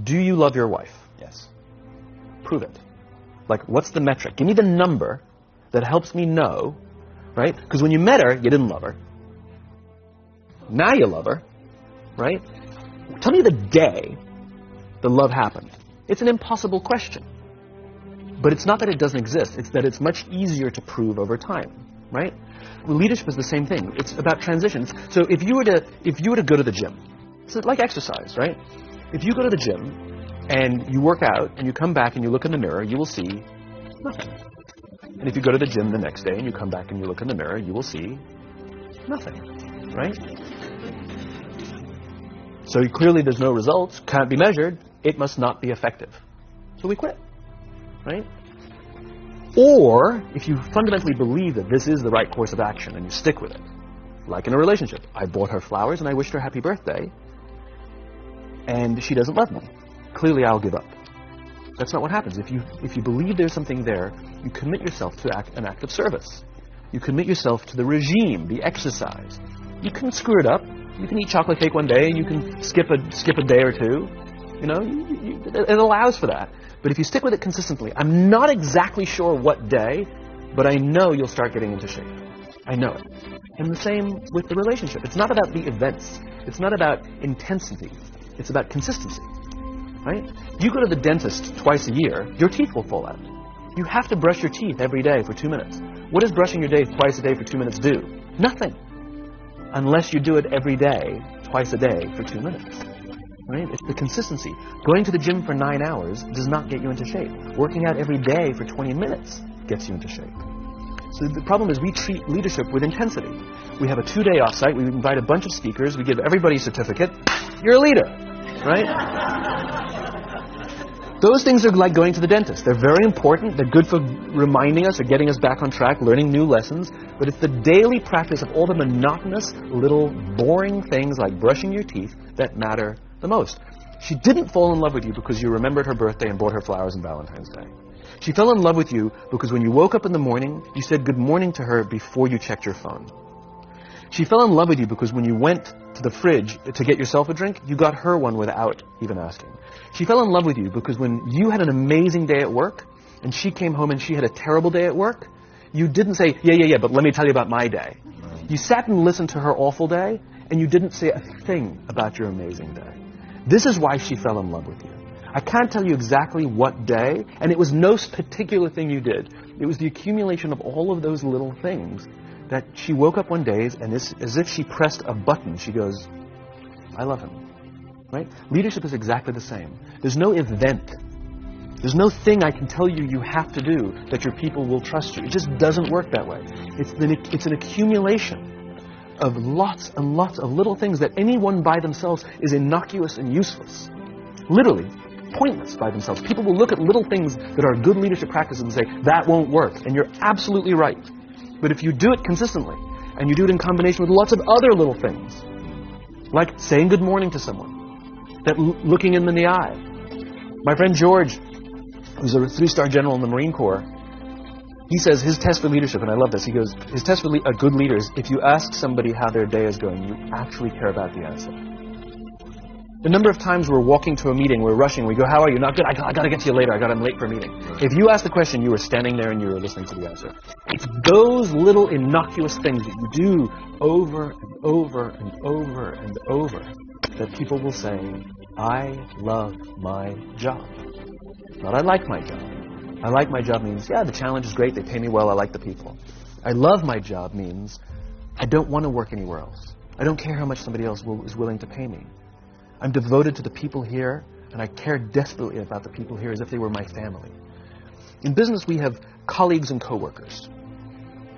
Do you love your wife? Yes. Prove it. Like, what's the metric? Give me the number that helps me know, right? Because when you met her, you didn't love her. Now you love her, right? Tell me the day the love happened. It's an impossible question. But it's not that it doesn't exist. It's that it's much easier to prove over time, right? Well, leadership is the same thing. It's about transitions. So if you were to go to the gym, it's like exercise, right? If you go to the gym and you work out and you come back and you look in the mirror, you will see nothing. And if you go to the gym the next day and you come back and you look in the mirror, you will see nothing, right? So clearly there's no results, can't be measured, it must not be effective. So we quit, right? Or if you fundamentally believe that this is the right course of action and you stick with it, like in a relationship, I bought her flowers and I wished her happy birthday, and she doesn't love me. Clearly I'll give up. That's not what happens. If you believe there's something there, you commit yourself to an act of service. You commit yourself to the regime, the exercise. You can screw it up. You can eat chocolate cake one day, and you can skip a day or two. You know, it allows for that. But if you stick with it consistently, I'm not exactly sure what day, but I know you'll start getting into shape. I know it. And the same with the relationship. It's not about the events. It's not about intensity. It's about consistency, right? You go to the dentist twice a year, your teeth will fall out. You have to brush your teeth every day for 2 minutes. What does brushing your teeth twice a day for 2 minutes do? Nothing. Unless you do it every day, twice a day for 2 minutes. Right? It's the consistency. Going to the gym for 9 hours does not get you into shape. Working out every day for 20 minutes gets you into shape. So the problem is we treat leadership with intensity. We have a 2-day offsite, we invite a bunch of speakers, we give everybody a certificate. You're a leader, right? Those things are like going to the dentist. They're very important. They're good for reminding us or getting us back on track, learning new lessons. But it's the daily practice of all the monotonous, little, boring things like brushing your teeth that matter the most. She didn't fall in love with you because you remembered her birthday and bought her flowers on Valentine's Day. She fell in love with you because when you woke up in the morning, you said good morning to her before you checked your phone. She fell in love with you because when you went to the fridge to get yourself a drink, you got her one without even asking. She fell in love with you because when you had an amazing day at work and she came home and she had a terrible day at work, you didn't say, yeah, but let me tell you about my day. You sat and listened to her awful day and you didn't say a thing about your amazing day. This is why she fell in love with you. I can't tell you exactly what day, and it was no particular thing you did. It was the accumulation of all of those little things that she woke up one day and as if she pressed a button, she goes, I love him. Right? Leadership is exactly the same. There's no event. There's no thing I can tell you you have to do that your people will trust you. It just doesn't work that way. It's an accumulation of lots and lots of little things that anyone by themselves is innocuous and useless. Literally, pointless by themselves. People will look at little things that are good leadership practices and say, that won't work. And you're absolutely right. But if you do it consistently, and you do it in combination with lots of other little things, like saying good morning to someone, that looking in the eye. My friend George, who's a 3-star general in the Marine Corps, he says his test for leadership, and I love this, he goes, his test for a good leader is if you ask somebody how their day is going, you actually care about the answer. The number of times we're walking to a meeting, we're rushing, we go, how are you? Not good, I got to get to you later, I'm late for a meeting. If you ask the question, you were standing there and you were listening to the answer. It's those little innocuous things that you do over and over and over and over that people will say, I love my job. Not I like my job. I like my job means, yeah, the challenge is great, they pay me well, I like the people. I love my job means I don't want to work anywhere else. I don't care how much somebody else is willing to pay me. I'm devoted to the people here, and I care desperately about the people here as if they were my family. In business, we have colleagues and coworkers.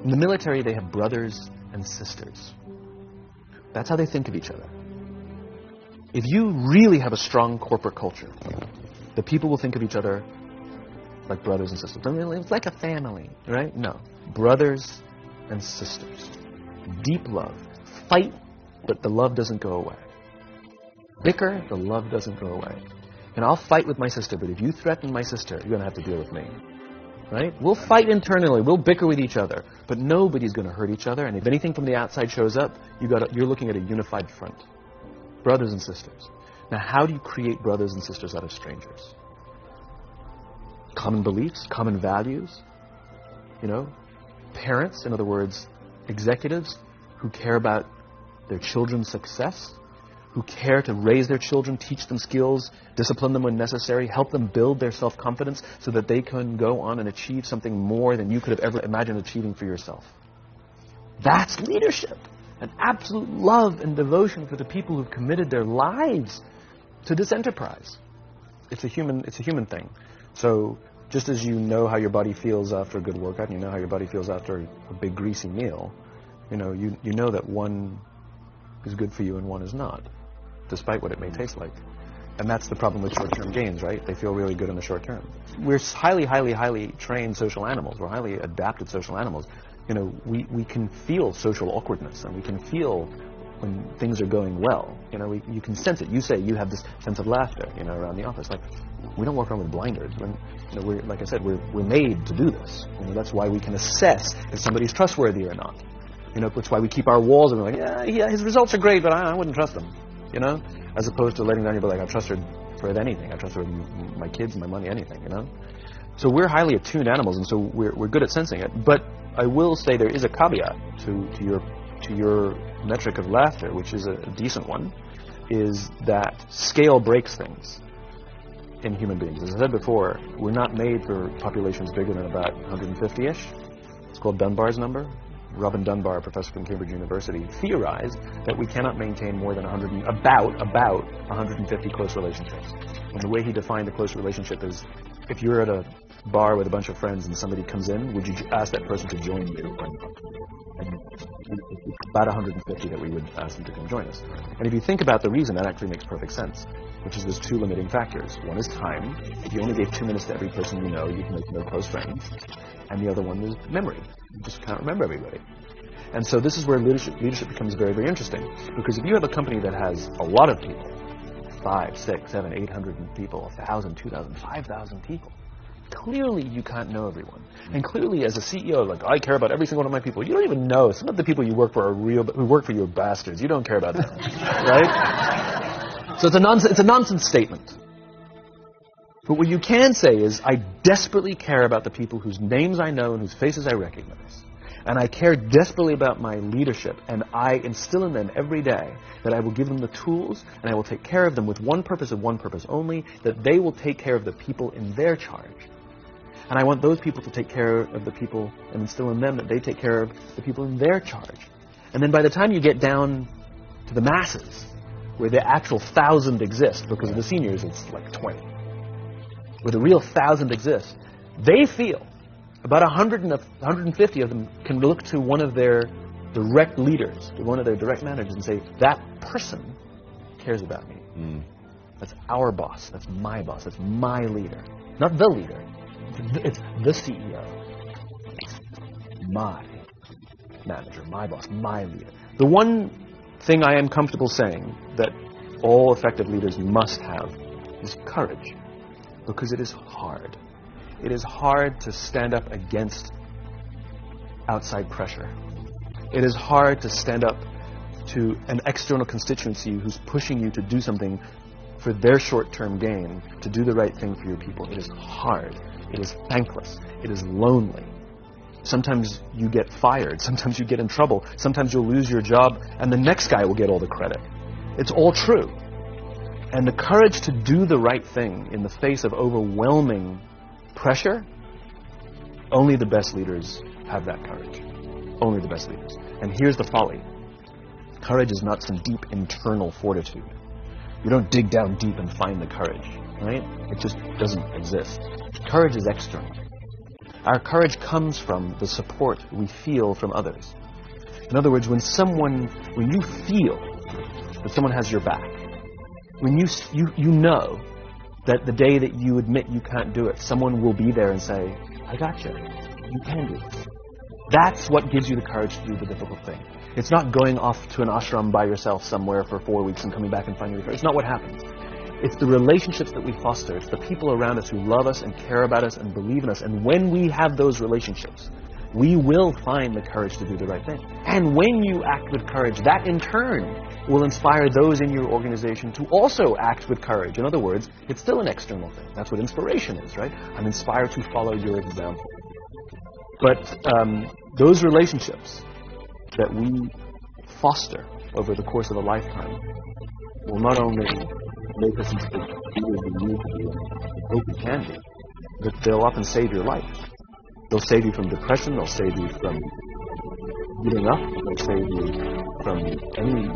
In the military, they have brothers and sisters. That's how they think of each other. If you really have a strong corporate culture, the people will think of each other like brothers and sisters. I mean, it's like a family, right? No. Brothers and sisters. Deep love. Fight, but the love doesn't go away. Bicker, the love doesn't go away. And I'll fight with my sister, but if you threaten my sister, you're going to have to deal with me. Right? We'll fight internally. We'll bicker with each other. But nobody's going to hurt each other. And if anything from the outside shows up, you're looking at a unified front. Brothers and sisters. Now, how do you create brothers and sisters out of strangers? Common beliefs, common values, parents, in other words, executives who care about their children's success, who care to raise their children, teach them skills, discipline them when necessary, help them build their self-confidence so that they can go on and achieve something more than you could have ever imagined achieving for yourself. That's leadership. An absolute love and devotion for the people who've committed their lives to this enterprise. It's a human thing. So just as you know how your body feels after a good workout, and you know how your body feels after a big greasy meal, you know that one is good for you and one is not, despite what it may taste like. And that's the problem with short-term gains, right? They feel really good in the short term. We're highly, highly, highly trained social animals. We're highly adapted social animals. We can feel social awkwardness, and we can feel when things are going well. You can sense it. You say you have this sense of laughter, around the office. Like, we don't walk around with blinders. We're, like I said, we're made to do this. That's why we can assess if somebody's trustworthy or not. That's why we keep our walls and we're like, yeah, his results are great, but I wouldn't trust him. As opposed to letting down your, like, I trust her with anything. I trust her with my kids, my money, anything. So we're highly attuned animals, and so we're good at sensing it. But I will say there is a caveat to your metric of laughter, which is a decent one, is that scale breaks things in human beings. As I said before, we're not made for populations bigger than about 150-ish. It's called Dunbar's number. Robin Dunbar, a professor from Cambridge University, theorized that we cannot maintain more than about 150 close relationships. And the way he defined a close relationship is, if you're at a bar with a bunch of friends and somebody comes in, would you ask that person to join you? And it's about 150 that we would ask them to come join us. And if you think about the reason, that actually makes perfect sense, which is there's two limiting factors. One is time. If you only gave 2 minutes to every person you'd make no close friends. And the other one is memory. You just can't remember everybody. And so this is where leadership becomes very, very interesting. Because if you have a company that has a lot of people, 5, 6, 7, 800 people, 1,000, 2,000, 5,000 people, clearly you can't know everyone. And clearly as a CEO, like, I care about every single one of my people. You don't even know. Some of the people you work for who work for you are bastards. You don't care about them. Right? So it's a nonsense statement. But what you can say is, I desperately care about the people whose names I know and whose faces I recognize. And I care desperately about my leadership, and I instill in them every day that I will give them the tools, and I will take care of them with one purpose and one purpose only, that they will take care of the people in their charge. And I want those people to take care of the people and instill in them that they take care of the people in their charge. And then by the time you get down to the masses, where the actual 1,000 exist, because of the seniors it's like 20, where the real 1,000 exist, they feel about 100 and 150 of them can look to one of their direct leaders, to one of their direct managers, and say, that person cares about me. That's our boss. That's my boss. That's my leader. Not the leader. It's the CEO. It's my manager, my boss, my leader. The one thing I am comfortable saying that all effective leaders must have is courage. Because it is hard. It is hard to stand up against outside pressure. It is hard to stand up to an external constituency who's pushing you to do something for their short-term gain, to do the right thing for your people. It is hard. It is thankless. It is lonely. Sometimes you get fired. Sometimes you get in trouble. Sometimes you'll lose your job and the next guy will get all the credit. It's all true. And the courage to do the right thing in the face of overwhelming pressure, only the best leaders have that courage. Only the best leaders. And here's the folly. Courage is not some deep internal fortitude. You don't dig down deep and find the courage, right? It just doesn't exist. Courage is external. Our courage comes from the support we feel from others. In other words, when you feel that someone has your back, when you know that the day that you admit you can't do it, someone will be there and say, I got you. You can do this. That's what gives you the courage to do the difficult thing. It's not going off to an ashram by yourself somewhere for 4 weeks and coming back and finding your courage. It's not what happens. It's the relationships that we foster. It's the people around us who love us and care about us and believe in us. And when we have those relationships, we will find the courage to do the right thing. And when you act with courage, that in turn will inspire those in your organization to also act with courage. In other words, it's still an external thing. That's what inspiration is, right? I'm inspired to follow your example. But those relationships that we foster over the course of a lifetime will not only make us into the leaders we need to be and hope we can be, but they'll often save your life. They'll save you from depression, they'll save you from giving up, they'll save you from any